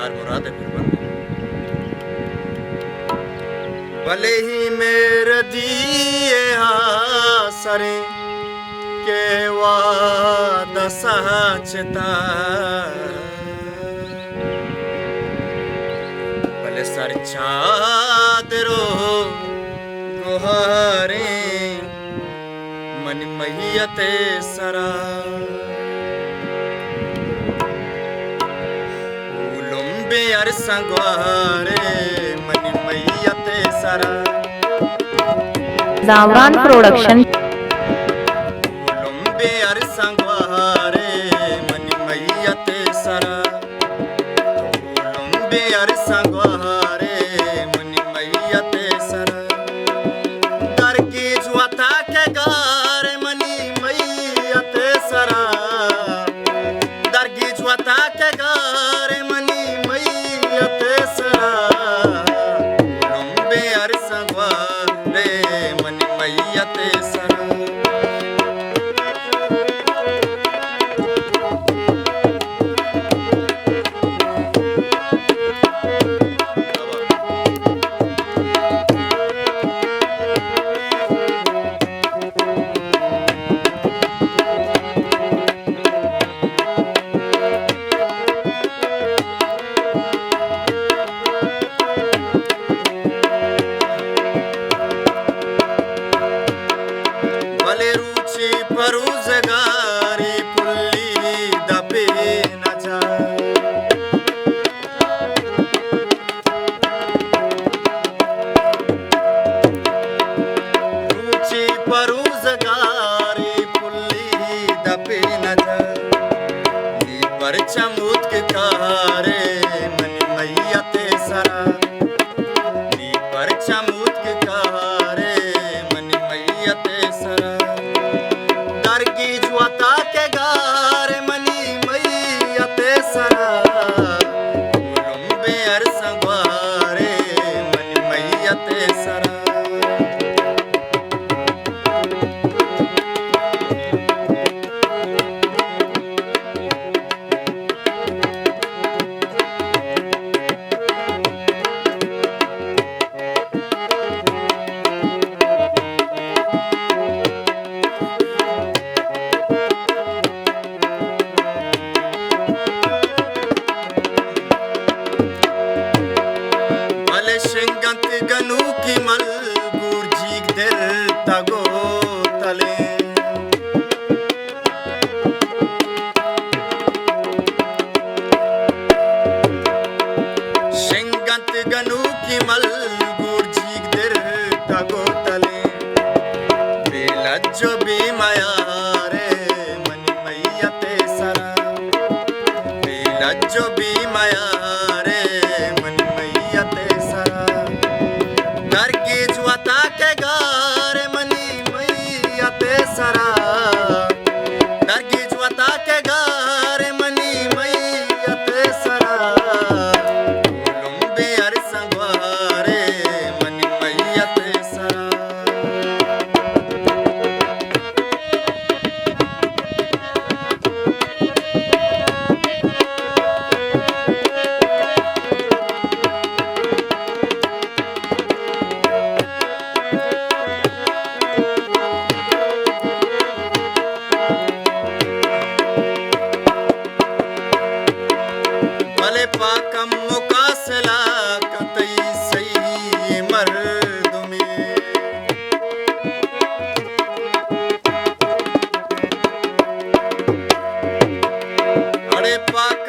यार मुराद है फिर बंदे भले ही मेरे दिए आसरे के वाद सचता भले सर चादरो गुहारे मन मैयते सरा उलुम्बे अर संगवारे मन मैयते सरा जावरान प्रोडक्शन उलुम्बे अर संगवारे मन मैयते सरा उलुम्बे अर संगवारे मन मैयते सरा दर की जुआता के गारे मनी मैयते सरा दर की जुआता के गारे मनी मैयते सरा उलुम्बे अर संगवारे मन मैयते सरा भले रुचि परुजगारी पुल्ली दबे न जा रुचि परुजगारी पुल्ली दबे न जा नी पर चमूत के कारे मन मैयते सरा नी पर चमूत के कारे मन मैयते सरा दर की जुआता के गारे मनी मैयते सरा उलुम्बे अर संगवारे मन मैयते सरा भले शिंगंत गनु की मल गुरजीक दिल तगो तले शिंगंत गनु की मल गुरजीक दिल तगो तले बेलज्जो भी माया रे मन मैयते सरा बेलज्जो भी माया रे मन मैयते सरा दर की जुआता के गारे मनी मैयते सरा दर की जुआता के गारे मनी मैयते सरा उलुम्बे अर संगवारे मन मैयते सरा भले पाकम मुकासला कतई सही मर्दुमी अरे पाक